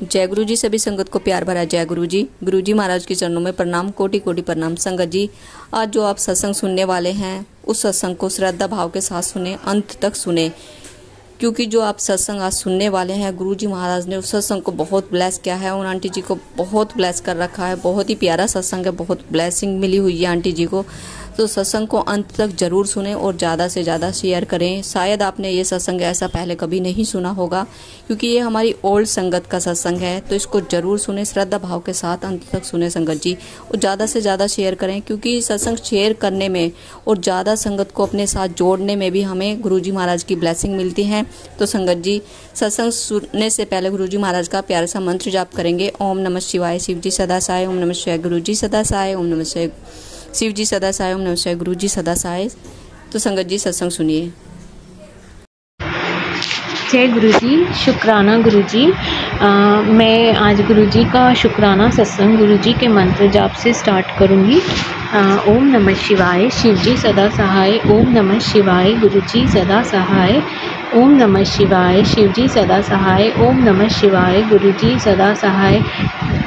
जय गुरु जी। सभी संगत को प्यार भरा जय गुरु जी। गुरु जी महाराज के चरणों में प्रणाम, कोटि कोटि प्रणाम। संगत जी, आज जो आप सत्संग सुनने वाले हैं उस सत्संग को श्रद्धा भाव के साथ सुने, अंत तक सुने, क्योंकि जो आप सत्संग आज सुनने वाले हैं गुरु जी महाराज ने उस सत्संग को बहुत ब्लेस किया है। उन आंटी जी को बहुत ब्लेस कर रखा है। बहुत ही प्यारा सत्संग है, बहुत ब्लेसिंग मिली हुई है आंटी जी को। तो सत्संग को अंत तक जरूर सुने और ज़्यादा से ज़्यादा शेयर करें। शायद आपने ये सत्संग ऐसा पहले कभी नहीं सुना होगा, क्योंकि ये हमारी ओल्ड संगत का सत्संग है। तो इसको जरूर सुने, श्रद्धा भाव के साथ अंत तक सुने संगत जी, और ज़्यादा से ज़्यादा शेयर करें, क्योंकि सत्संग शेयर करने में और ज़्यादा संगत को अपने साथ जोड़ने में भी हमें गुरु जी महाराज की ब्लेसिंग मिलती है। तो संगत जी, सत्संग सुनने से पहले गुरु जी महाराज का प्यारा सा मंत्र जाप करेंगे। ओम नमः शिवाय, शिव जी सदा सहाय। ओम नमः शिवाय, गुरु जी सदा सहाय। ओम नमः शिवाय, शिव जी सदा सहाय। ओम नमः शिवाय, गुरु जी सदा सहाय। तो संगत जी, सत्संग सुनिए। जय गुरु जी, शुक्राना गुरु जी। मैं आज गुरु जी का शुक्राना सत्संग गुरु जी के मंत्र जाप से स्टार्ट करूँगी। ओम नमः शिवाय, शिव जी सदा सहाय। ओम नमः शिवाय, गुरु जी सदा सहाय। ओम नमः शिवाय, शिव जी सदा सहाय। ओम नमः शिवाय, गुरु जी सदा सहाय।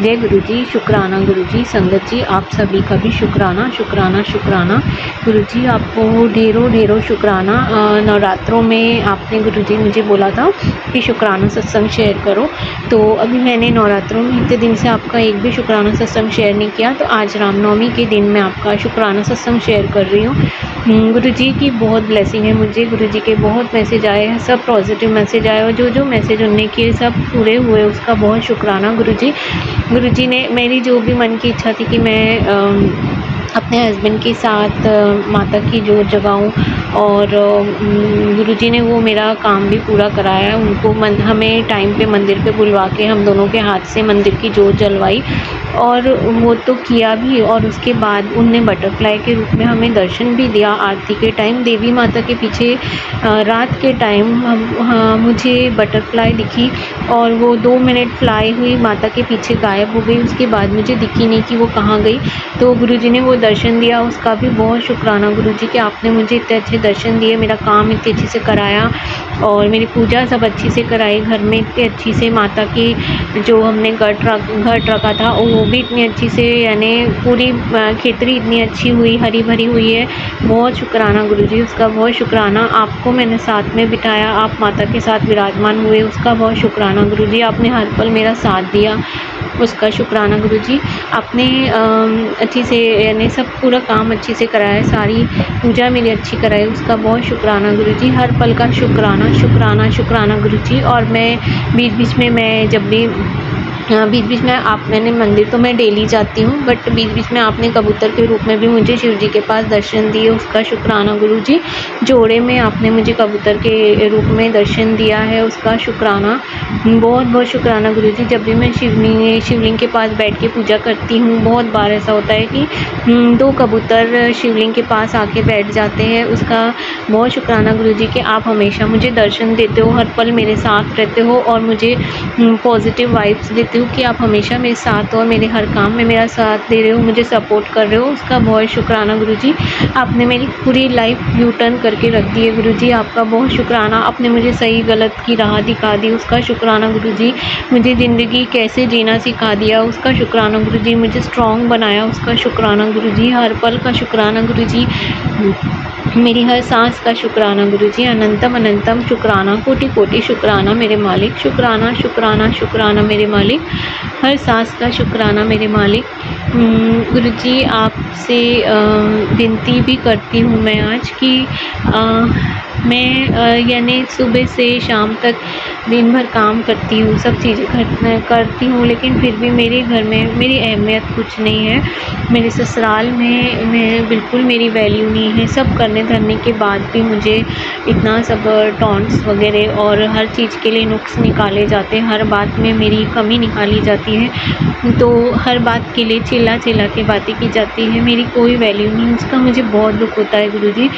जय गुरु जी, शुक्राना गुरु जी। संगत जी, आप सभी का भी शुक्राना शुक्राना शुक्राना। गुरु जी आपको ढेरों ढेरों शुक्राना। नवरात्रों में आपने गुरु जी मुझे बोला था कि शुक्राना सत्संग शेयर करो, तो अभी मैंने नवरात्रों में इतने दिन से आपका एक भी शुक्राना सत्संग शेयर नहीं किया। तो आज रामनवमी के दिन मैं आपका शुक्राना सत्संग शेयर कर रही हूँ। गुरु जी की बहुत ब्लेसिंग है मुझे। गुरु जी के बहुत मैसेज आए हैं, सब पॉजिटिव मैसेज आए, और जो मैसेज उन्होंने किए सब पूरे हुए, उसका बहुत शुक्राना गुरु जी। गुरु जी ने मेरी जो भी मन की इच्छा थी कि मैं अपने हस्बैंड के साथ माता की जोत जगाऊं, और गुरुजी ने वो मेरा काम भी पूरा कराया। उनको हमें टाइम पे मंदिर पे बुलवा के हम दोनों के हाथ से मंदिर की जोत जलवाई, और वो तो किया भी। और उसके बाद उनने बटरफ्लाई के रूप में हमें दर्शन भी दिया आरती के टाइम। देवी माता के पीछे रात के टाइम मुझे बटरफ्लाई दिखी, और वो 2 मिनट फ्लाई हुई, माता के पीछे गायब हो गई। उसके बाद मुझे दिखी नहीं कि वो कहाँ गई। तो गुरुजी ने वो दर्शन दिया, उसका भी बहुत शुक्राना गुरुजी कि आपने मुझे इतने अच्छे दर्शन दिए, मेरा काम इतने अच्छे से कराया, और मेरी पूजा सब अच्छी से कराई। घर में इतनी अच्छी से माता की जो हमने घट रखा था वो भी इतनी अच्छी से, यानी पूरी खेतरी इतनी अच्छी हुई, हरी भरी हुई है। बहुत शुक्राना गुरुजी, उसका बहुत शुक्राना। आपको मैंने साथ में बिठाया, आप माता के साथ विराजमान हुए, उसका बहुत शुक्राना गुरुजी। आपने हर पल मेरा साथ दिया, उसका शुक्राना गुरुजी। आपने अच्छी से, यानी सब पूरा काम अच्छे से कराया, सारी पूजा मेरी अच्छी कराई, उसका बहुत शुक्राना गुरुजी। हर पल का शुक्राना शुक्राना शुक्राना गुरुजी। और मैं बीच बीच में, मैं जब भी मैंने मंदिर तो मैं डेली जाती हूँ, बट बीच बीच में आपने कबूतर के रूप में भी मुझे शिव जी के पास दर्शन दिए, उसका शुक्राना गुरुजी। जोड़े में आपने मुझे कबूतर के रूप में दर्शन दिया है, उसका शुक्राना, बहुत बहुत शुक्राना गुरुजी। जब भी मैं शिवलिंग के पास बैठ के पूजा करती हूँ, बहुत बार ऐसा होता है कि 2 कबूतर शिवलिंग के पास आके बैठ जाते हैं, उसका बहुत शुक्राना गुरुजी कि आप हमेशा मुझे दर्शन देते हो, हर पल मेरे साथ रहते हो, और मुझे पॉजिटिव वाइब्स देते हो कि आप हमेशा मेरे साथ हो और मेरे हर काम में मेरा साथ दे रहे हो, मुझे सपोर्ट कर रहे हो, उसका बहुत शुक्राना गुरुजी। आपने मेरी पूरी लाइफ यू टर्न करके रख दी है गुरुजी, आपका बहुत शुक्राना। आपने मुझे सही गलत की राह दिखा दी, उसका शुक्राना गुरुजी। मुझे ज़िंदगी कैसे जीना सिखा दिया, उसका शुक्राना गुरुजी। मुझे स्ट्रॉन्ग बनाया, उसका शुक्राना गुरुजी। हर पल का शुक्राना गुरुजी, मेरी हर सांस का शुक्राना गुरुजी। अनंतम अनंतम शुक्राना, कोटि कोटि शुक्राना मेरे मालिक। शुक्राना शुक्राना शुक्राना मेरे मालिक, हर सांस का शुक्राना मेरे मालिक। गुरुजी, आपसे विनती भी करती हूँ मैं आज कि मैं यानी सुबह से शाम तक दिन भर काम करती हूँ, सब चीज़ें करती हूँ, लेकिन फिर भी मेरे घर में मेरी अहमियत कुछ नहीं है। मेरे ससुराल में मैं बिल्कुल मेरी वैल्यू नहीं है। सब करने धरने के बाद भी मुझे इतना सब टॉन्ट्स वगैरह और हर चीज़ के लिए नुक्स निकाले जाते हैं, हर बात में मेरी कमी निकाली जाती है, तो हर बात के लिए चिल्ला चिल्ला के बातें की जाती है, मेरी कोई वैल्यू नहीं। उसका मुझे बहुत दुख होता है गुरुजी।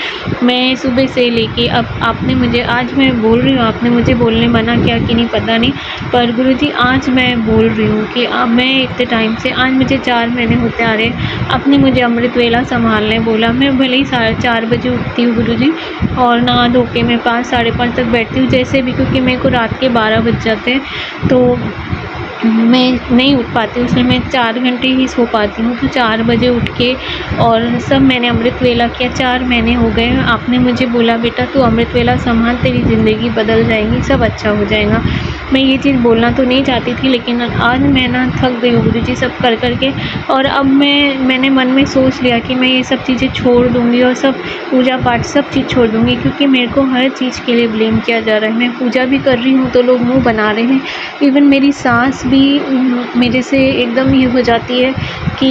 मैं सुबह से लेके अब आपने मुझे, आज मैं बोल रही हूँ, आपने मुझे बोलने मना किया कि नहीं पता नहीं, पर गुरुजी आज मैं बोल रही हूँ कि अब मैं इतने टाइम से, आज मुझे 4 महीने होते आ रहे, आपने मुझे अमृत वेला संभालने बोला। मैं भले ही 4:30 बजे उठती हूँ गुरुजी, और नहा धो के मैं 5 साढ़े 5 तक बैठती हूँ जैसे भी, क्योंकि मेरे को रात के 12 बज जाते हैं। तो मैं नहीं उठ पाती हूँ, इसलिए मैं 4 घंटे ही सो पाती हूँ। तो 4 बजे उठ के और सब मैंने अमृत वेला किया। 4 महीने हो गए, आपने मुझे बोला बेटा तू अमृत वेला संभाल, तेरी ज़िंदगी बदल जाएगी, सब अच्छा हो जाएगा। मैं ये चीज़ बोलना तो नहीं चाहती थी, लेकिन आज मैं ना थक गई हूँ गुरुजी सब कर कर के। और अब मैंने मन में सोच लिया कि मैं ये सब चीज़ें छोड़ दूँगी और सब पूजा पाठ सब चीज़ छोड़ दूँगी, क्योंकि मेरे को हर चीज़ के लिए ब्लेम किया जा रहा है। मैं पूजा भी कर रही हूँ तो लोग मुँह बना रहे हैं। इवन मेरी सास भी मेरे से एकदम ये हो जाती है कि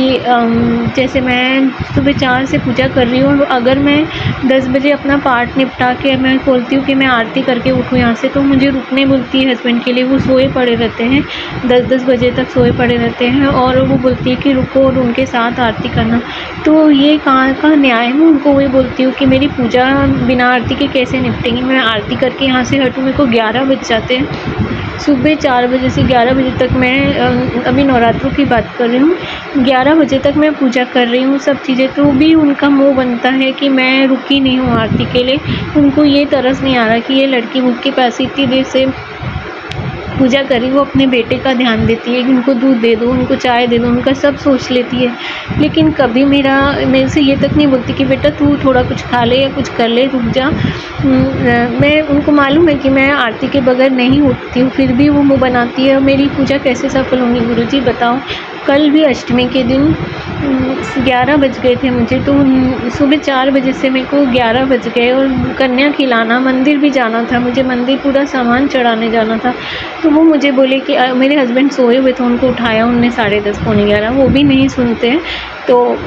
जैसे मैं सुबह 4 से पूजा कर रही हूँ, अगर मैं 10 बजे अपना पाठ निपटा के मैं बोलती हूँ कि मैं आरती करके उठूँ यहाँ से, तो मुझे रुकने बोलती है हस्बैंड के लिए। वो सोए पड़े रहते हैं, 10-10 बजे तक सोए पड़े रहते हैं, और वो बोलती है कि रुको और उनके साथ आरती करना। तो ये कहाँ का न्याय है? मैं उनको वही बोलती हूँ कि मेरी पूजा बिना आरती के कैसे निपटेंगी? मैं आरती करके यहाँ से हटूँ, मेरे को 11 बज जाते हैं। सुबह 4 बजे से 11 बजे तक मैं अभी नवरात्रों की बात कर रही हूँ, 11 बजे तक मैं पूजा कर रही हूँ सब चीज़ें। तो भी उनका मुँह बनता है कि मैं रुकी नहीं हूँ आरती के लिए। उनको ये तरस नहीं आ रहा कि ये लड़की भूख के प्यासी इतनी देर से पूजा करी, वो अपने बेटे का ध्यान देती है कि उनको दूध दे दो, उनको चाय दे दो, उनका सब सोच लेती है। लेकिन कभी मेरे से ये तक नहीं बोलती कि बेटा तू थोड़ा कुछ खा ले या कुछ कर ले, रुक जा। मैं उनको मालूम है कि मैं आरती के बगैर नहीं उठती हूँ, फिर भी वो मुँह बनाती है। मेरी पूजा कैसे सफल होंगी गुरुजी बताओ? कल भी अष्टमी के दिन 11 बज गए थे मुझे, तो सुबह 4 बजे से मेरे को 11 बज गए, और कन्या खिलाना, मंदिर भी जाना था मुझे, मंदिर पूरा सामान चढ़ाने जाना था। तो वो मुझे बोले कि मेरे हस्बैंड सोए हुए थे, उनको उठाया उनने 10:30 पौने 11, वो भी नहीं सुनते हैं, तो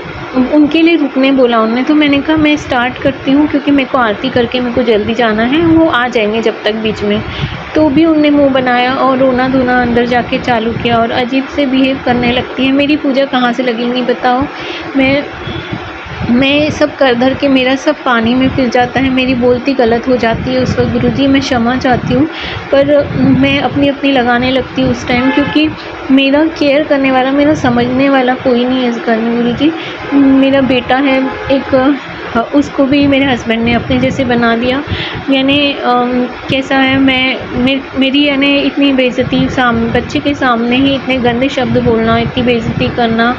उनके लिए रुकने बोला उन्होंने। तो मैंने कहा मैं स्टार्ट करती हूँ, क्योंकि मेरे को आरती करके मेरे को जल्दी जाना है, वो आ जाएंगे जब तक बीच में। तो भी उनने मुंह बनाया और रोना धोना अंदर जाके चालू किया, और अजीब से बिहेव करने लगती है। मेरी पूजा कहाँ से लगेंगी बताओ? मैं सब कर धर के मेरा सब पानी में फिर जाता है, मेरी बोलती गलत हो जाती है उस वक्त। गुरुजी मैं क्षमा चाहती हूँ, पर मैं अपनी लगाने लगती हूँ उस टाइम, क्योंकि मेरा केयर करने वाला, मेरा समझने वाला कोई नहीं है इस घर में गुरुजी। मेरा बेटा है एक, उसको भी मेरे हस्बैंड ने अपने जैसे बना दिया। यानी कैसा है, मेरी यानी इतनी बेइज्जती बच्चे के सामने ही इतने गंदे शब्द बोलना, इतनी बेइज्जती करना,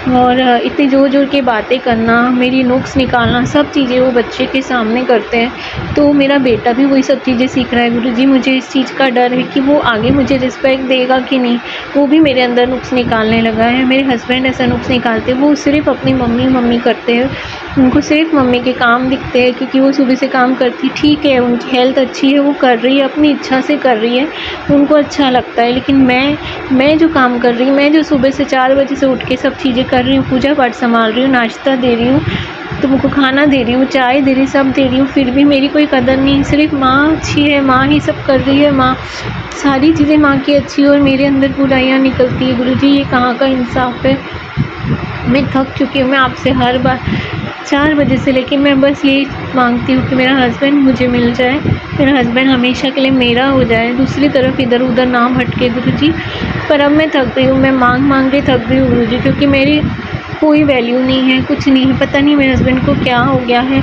और इतनी ज़ोर ज़ोर की बातें करना, मेरी नुक्स निकालना, सब चीज़ें वो बच्चे के सामने करते हैं। तो मेरा बेटा भी वही सब चीज़ें सीख रहा है गुरुजी। मुझे इस चीज़ का डर है कि वो आगे मुझे रिस्पेक्ट देगा कि नहीं। वो भी मेरे अंदर नुक्स निकालने लगा है। मेरे हस्बैंड ऐसा नुक्स निकालते हैं, वो सिर्फ अपनी मम्मी करते हैं, उनको सिर्फ मम्मी के काम दिखते हैं, क्योंकि वो सुबह से काम करती, ठीक है उनकी हेल्थ अच्छी है, वो कर रही है, अपनी इच्छा से कर रही है, उनको अच्छा लगता है। लेकिन मैं जो काम कर रही हूँ, मैं जो सुबह से 4 बजे से उठ के सब चीज़ें कर रही हूँ, पूजा पाठ संभाल रही हूँ, नाश्ता दे रही हूँ, तुमको खाना दे रही हूँ, चाय दे रही, सब दे रही हूँ, फिर भी मेरी कोई कदर नहीं। सिर्फ माँ अच्छी है, माँ ही सब कर रही है, माँ सारी चीज़ें माँ की अच्छी है, और मेरे अंदर बुराइयाँ निकलती है। गुरुजी ये कहाँ का इंसाफ है? मैं थक चुकी हूँ। मैं आपसे हर बार 4 बजे से लेके मैं बस यही मांगती हूँ कि मेरा हस्बैंड मुझे मिल जाए, मेरा हस्बैंड हमेशा के लिए मेरा हो जाए, दूसरी तरफ इधर उधर ना भटके गुरुजी। पर अब मैं थक गई हूँ, मैं मांग के थक गई हूँ गुरुजी, क्योंकि मेरी कोई वैल्यू नहीं है, कुछ नहीं है। पता नहीं मेरे हस्बैंड को क्या हो गया है।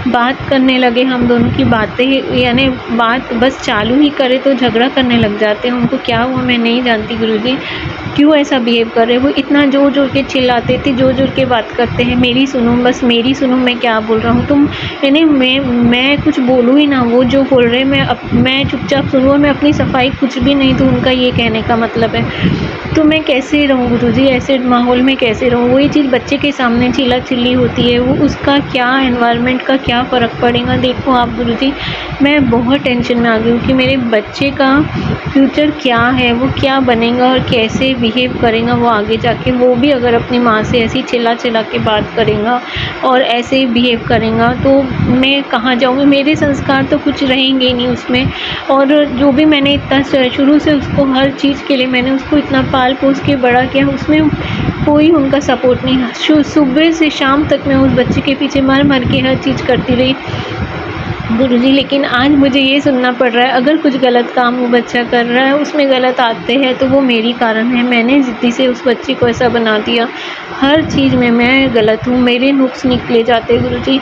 बात करने लगे हम दोनों की बातें, यानी बात बस चालू ही करे तो झगड़ा करने लग जाते हैं। उनको क्या हुआ मैं नहीं जानती गुरुजी, क्यों ऐसा बिहेव कर रहे हैं। वो इतना ज़ोर ज़ोर के चिल्लाते थे, ज़ोर ज़ोर के बात करते हैं, मेरी सुनो, बस मेरी सुनो, मैं क्या बोल रहा हूँ तुम, यानी मैं कुछ बोलूँ ही ना, वो जो बोल रहे हैं मैं चुपचाप सुनूँ, और मैं अपनी सफाई कुछ भी नहीं। तो उनका ये कहने का मतलब है, तो मैं कैसे रहूँ गुरुजी, ऐसे माहौल में कैसे रहूँ? वही चीज़ बच्चे के सामने चिल्ला चिल्ली होती है, वो उसका क्या एनवायरनमेंट का क्या फ़र्क पड़ेगा? देखो आप गुरुजी, मैं बहुत टेंशन में आ गई हूँ कि मेरे बच्चे का फ्यूचर क्या है, वो क्या बनेगा और कैसे बिहेव करेगा वो आगे जाके। वो भी अगर अपनी माँ से ऐसी चिल्ला के बात करेगा और ऐसे बिहेव करेगा, तो मैं कहाँ जाऊँगी? मेरे संस्कार तो कुछ रहेंगे ही नहीं उसमें। और जो भी मैंने इतना शुरू से उसको हर चीज़ के लिए मैंने उसको इतना पाल पोस के बड़ा किया, उसमें कोई उनका सपोर्ट नहीं। सुबह से शाम तक मैं उस बच्चे के पीछे मर के हर चीज़ करती रही। गुरुजी लेकिन आज मुझे ये सुनना पड़ रहा है, अगर कुछ गलत काम वो बच्चा कर रहा है, उसमें गलत आते हैं तो वो मेरी कारण है। मैंने ज़िद्दी से उस बच्चे को ऐसा बना दिया। हर चीज़ में मैं गलत हूँ, मेरे नुक्स निकले जाते हैं गुरुजी।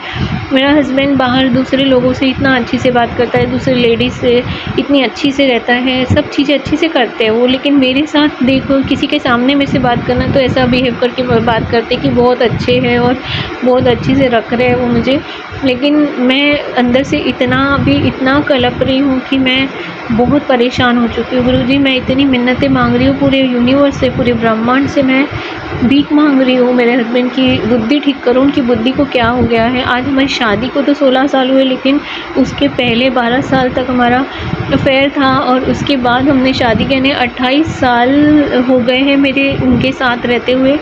मेरा हस्बैंड बाहर दूसरे लोगों से इतना अच्छी से बात करता है, दूसरे लेडीज़ से इतनी अच्छी से रहता है, सब चीज़ें अच्छी से करते हैं वो, लेकिन मेरे साथ देखो किसी के सामने मेरे से बात करना तो ऐसा बिहेव करके बात करते कि बहुत अच्छे हैं और बहुत अच्छी से रख रहे हैं वो मुझे। लेकिन मैं अंदर से इतना कलप रही हूँ कि मैं बहुत परेशान हो चुकी हूँ गुरुजी। मैं इतनी मिन्नतें मांग रही हूँ पूरे यूनिवर्स से, पूरे ब्रह्मांड से मैं भीख मांग रही हूँ मेरे हस्बैंड की बुद्धि ठीक करो। उनकी बुद्धि को क्या हो गया है। आज हमारी शादी को तो 16 साल हुए, लेकिन उसके पहले 12 साल तक हमारा अफेयर था और उसके बाद हमने शादी करने 28 साल हो गए हैं मेरे उनके साथ रहते हुए।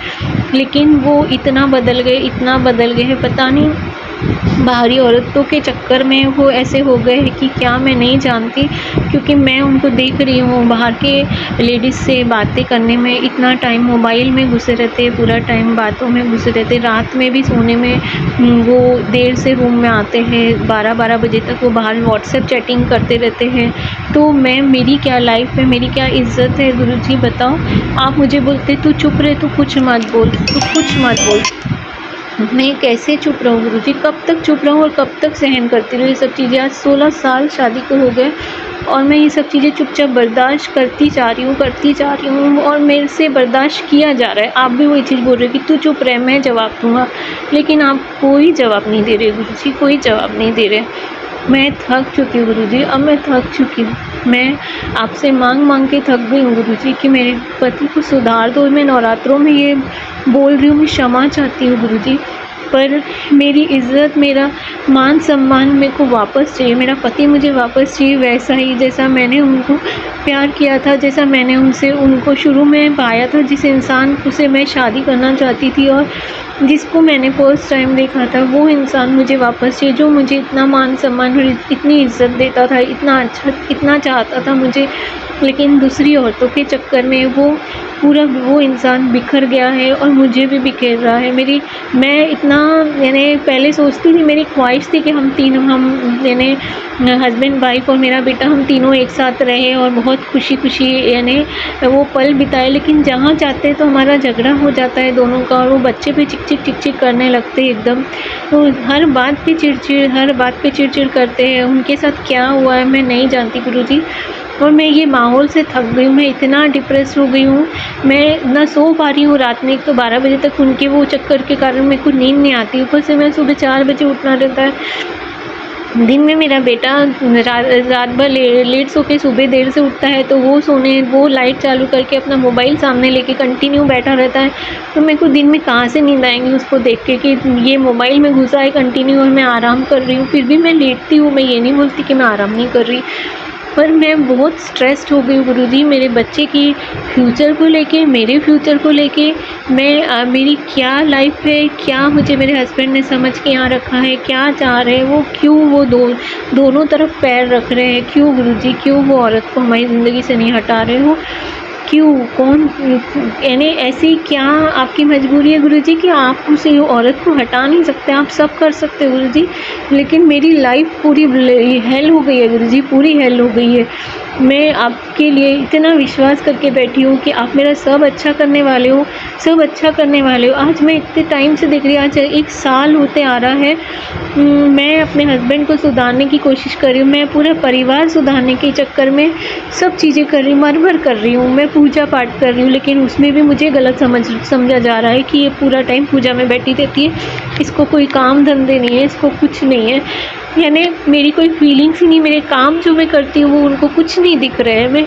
लेकिन वो इतना बदल गए हैं, पता नहीं बाहरी औरतों के चक्कर में वो ऐसे हो गए हैं कि क्या मैं नहीं जानती। क्योंकि मैं उनको देख रही हूँ बाहर के लेडीज़ से बातें करने में, इतना टाइम मोबाइल में घुसे रहते, पूरा टाइम बातों में घुसे रहते। रात में भी सोने में वो देर से रूम में आते हैं, 12-12 बजे तक वो बाहर व्हाट्सएप चैटिंग करते रहते हैं। तो मेरी क्या लाइफ है, मेरी क्या इज़्ज़त है गुरुजी बताओ। आप मुझे बोलते तू चुप रहे, तू कुछ मत बोल। मैं कैसे चुप रहूँ गुरुजी, कब तक चुप रहूँ और कब तक सहन करती रहूँ ये सब चीज़ें। आज 16 साल शादी को हो गए और मैं ये सब चीज़ें चुपचाप बर्दाश्त करती जा रही हूँ और मेरे से बर्दाश्त किया जा रहा है। आप भी वही चीज़ बोल रहे हो कि तू चुप रहे, मैं जवाब दूँगा, लेकिन आप कोई जवाब नहीं दे रहे गुरुजी, कोई जवाब नहीं दे रहे। मैं थक चुकी हूँ गुरुजी, अब मैं थक चुकी हूँ। मैं आपसे मांग के थक गई हूँ गुरुजी कि मेरे पति को सुधार दो। मैं नवरात्रों में ये बोल रही हूँ, मैं क्षमा चाहती हूँ गुरुजी, पर मेरी इज़्ज़त, मेरा मान सम्मान मेरे को वापस चाहिए। मेरा पति मुझे वापस चाहिए वैसा ही जैसा मैंने उनको प्यार किया था, जैसा मैंने उनको शुरू में पाया था, जिस इंसान से मैं शादी करना चाहती थी और जिसको मैंने फर्स्ट टाइम देखा था, वो इंसान मुझे वापस चाहिए जो मुझे इतना मान सम्मान और इतनी इज़्ज़त देता था, इतना अच्छा, इतना चाहता था मुझे। लेकिन दूसरी औरतों के चक्कर में वो इंसान बिखर गया है और मुझे भी बिखेर रहा है। मैं इतना यानी पहले सोचती थी, मेरी ख्वाहिश थी कि हम यानी हस्बैंड वाइफ और मेरा बेटा हम तीनों एक साथ रहे और बहुत खुशी यानी वो पल बिताए। लेकिन जहाँ जाते हैं तो हमारा झगड़ा हो जाता है दोनों का और वो बच्चे पे चिक करने लगते हैं एकदम। तो हर बात पे चिड़चिड़ करते हैं। उनके साथ क्या हुआ है मैं नहीं जानती गुरुजी, और मैं ये माहौल से थक गई हूँ। मैं इतना डिप्रेस हो गई हूँ, मैं ना सो पा रही हूँ रात में। एक तो 12 बजे तक उनके वो चक्कर के कारण मेरे को नींद नहीं आती, ऊपर से मैं सुबह 4 बजे उठना रहता है। दिन में मेरा बेटा रात भर लेट सो के सुबह देर से उठता है, तो वो लाइट चालू करके अपना मोबाइल सामने लेके कंटिन्यू बैठा रहता है। तो मेरे को दिन में कहाँ से नींद आएंगी उसको देख के कि ये मोबाइल में घुसा है कंटिन्यू और मैं आराम कर रही हूँ। फिर भी मैं लेटती हूँ, मैं ये नहीं बोलती कि मैं आराम नहीं कर रही, पर मैं बहुत स्ट्रेस्ड हो गई हूँ गुरुजी। मेरे बच्चे की फ्यूचर को लेके, मेरे फ्यूचर को लेके मेरी क्या लाइफ है, क्या मुझे मेरे हस्बैंड ने समझ के यहाँ रखा है, क्या चाह रहे हैं वो, क्यों वो दोनों तरफ पैर रख रहे हैं, क्यों गुरुजी, क्यों वो औरत को हमारी ज़िंदगी से नहीं हटा रहे हो, क्यों, कौन, यानी ऐसी क्या आपकी मजबूरी है गुरुजी कि आप उसे औरत को हटा नहीं सकते। आप सब कर सकते हो गुरुजी, लेकिन मेरी लाइफ पूरी हेल हो गई है गुरुजी, पूरी हेल हो गई है। मैं आपके लिए इतना विश्वास करके बैठी हूँ कि आप मेरा सब अच्छा करने वाले हो, सब अच्छा करने वाले हो। आज मैं इतने टाइम से देख रही हूँ, आज 1 साल होते आ रहा है, मैं अपने हस्बैंड को सुधारने की कोशिश कर रही हूँ, मैं पूरा परिवार सुधारने के चक्कर में सब चीज़ें कर रही हूँ, मर कर रही हूँ, मैं पूजा पाठ कर रही हूँ, लेकिन उसमें भी मुझे गलत समझा जा रहा है कि ये पूरा टाइम पूजा में बैठी रहती है, इसको कोई काम धंधे नहीं है, इसको कुछ नहीं है। यानी मेरी कोई फीलिंग्स ही नहीं, मेरे काम जो मैं करती हूँ वो उनको कुछ नहीं दिख रहे हैं। मैं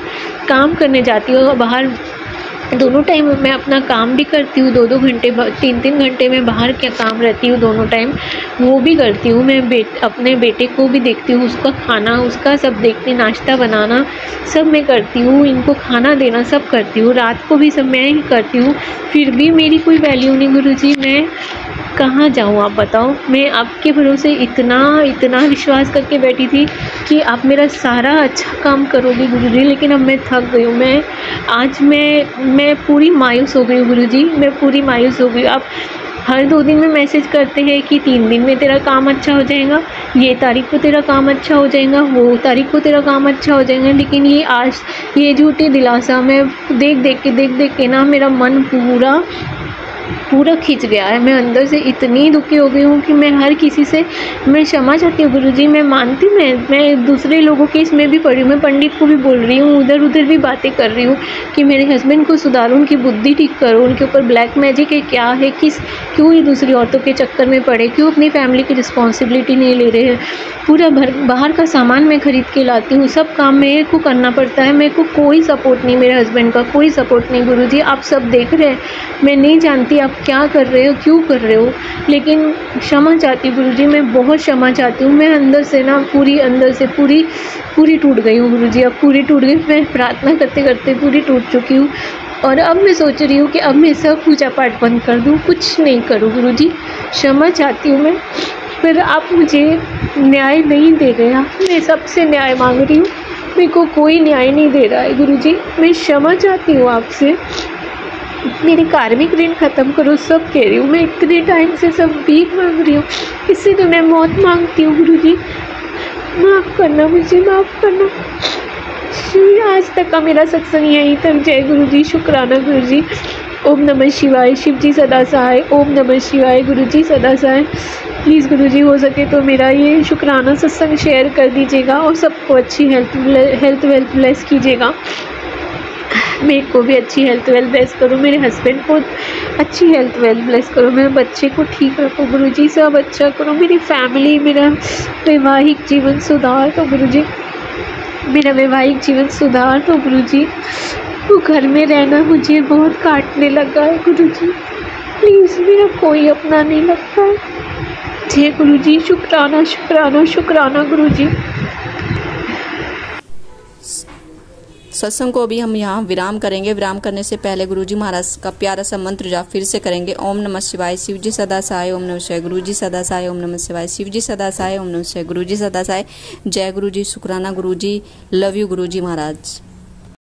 काम करने जाती हूँ बाहर, दोनों टाइम मैं अपना काम भी करती हूँ, 2-2 घंटे 3-3 घंटे में बाहर क्या काम रहती हूँ, दोनों टाइम वो भी करती हूँ। मैं अपने बेटे को भी देखती हूँ, उसका खाना, उसका सब देखती, नाश्ता बनाना सब मैं करती हूँ, इनको खाना देना सब करती हूँ, रात को भी सब मैं ही करती हूँ। फिर भी मेरी कोई वैल्यू नहीं गुरुजी, मैं कहाँ जाऊँ आप बताओ। मैं आपके भरोसे इतना विश्वास करके बैठी थी कि आप मेरा सारा अच्छा काम करोगे गुरुजी, लेकिन अब मैं थक गई हूँ। आज मैं पूरी मायूस हो गई हूँ गुरुजी, मैं पूरी मायूस हो गई। आप हर 2 दिन में मैसेज करते हैं कि 3 दिन में तेरा काम अच्छा हो जाएगा, ये तारीख को तेरा काम अच्छा हो जाएगा, वो तारीख को तेरा काम अच्छा हो जाएगा। लेकिन ये आज ये झूठी दिलासा मैं देख देख के ना मेरा मन पूरा खिंच गया है। मैं अंदर से इतनी दुखी हो गई हूँ कि मैं हर किसी से मैं क्षमा चाहती हूँ गुरुजी। मैं मानती हूँ मैं दूसरे लोगों के इसमें भी पड़ी हूँ, मैं पंडित को भी बोल रही हूँ, उधर भी बातें कर रही हूँ कि मेरे हस्बैंड को सुधारो, उनकी बुद्धि ठीक करो, उनके ऊपर ब्लैक मैजिक है क्या है, क्यों ये दूसरी औरतों के चक्कर में पड़े, क्यों अपनी फैमिली की रिस्पॉन्सिबिलिटी नहीं ले रहे हैं। पूरा बाहर का सामान मैं खरीद के लाती हूँ, सब काम मेरे को करना पड़ता है, मेरे को कोई सपोर्ट नहीं, मेरे हस्बैंड का कोई सपोर्ट नहीं। गुरुजी आप सब देख रहे हैं, मैं नहीं जानती आप क्या कर रहे हो, क्यों कर रहे हो, लेकिन क्षमा चाहती हूँ गुरुजी, मैं बहुत क्षमा चाहती हूँ। मैं अंदर से ना पूरी टूट गई हूँ गुरुजी, अब पूरी टूट गई। मैं प्रार्थना करते करते पूरी टूट चुकी हूँ और अब मैं सोच रही हूँ कि अब मैं सब पूजा पाठ बंद कर दूँ, कुछ नहीं करूँ गुरुजी। क्षमा चाहती हूँ मैं, पर आप मुझे न्याय नहीं दे रहे हैं। मैं सबसे न्याय मांग रही हूँ, मेरे को कोई न्याय नहीं दे रहा है गुरुजी। मैं क्षमा चाहती हूँ आपसे, मेरे कार्मिक ऋण ख़त्म करो, सब कह रही हूँ मैं। इतने टाइम से सब भीख मांग रही हूँ, इससे तो मैं मौत मांगती हूँ गुरुजी। माफ़ करना, मुझे माफ़ करना। आज तक का मेरा सत्संग यहीं तक। जय गुरुजी, शुक्राना गुरुजी। ओम नमः शिवाय, शिव जी सदा सहाय। ओम नमः शिवाय, गुरुजी सदा सहाय। प्लीज़ गुरुजी हो सके तो मेरा ये शुक्राना सत्संग शेयर कर दीजिएगा और सबको अच्छी हेल्थ वेल्थ ब्लेस कीजिएगा। मेरे को भी अच्छी हेल्थ वेल्थ ब्लेस करो, मेरे हस्बैंड को अच्छी हेल्थ वेल्थ ब्लेस करो, मेरे बच्चे को ठीक रखो गुरुजी, सब अच्छा करो, मेरी फैमिली, मेरा वैवाहिक जीवन सुधार दो गुरुजी, मेरा वैवाहिक जीवन सुधार दो गुरुजी। वो घर में रहना मुझे बहुत काटने लगा है गुरुजी, प्लीज़ मेरा कोई अपना नहीं लगता है। जय गुरुजी, शुक्राना शुक्राना शुक्राना गुरुजी। सत्संग को अभी हम यहाँ विराम करेंगे। विराम करने से पहले गुरुजी महाराज का प्यारा सा मंत्र जाप फिर से करेंगे। ओम नमः शिवाय, शिव जी सदा सहाय। ओम नमः शिवाय, गुरुजी सदा सहाय। ओम नमः शिवाय, शिव जी सदा सहाय। ओम नमः शिवाय, गुरुजी सदा सहाय। जय गुरुजी, शुक्राना गुरुजी, लव यू गुरुजी महाराज।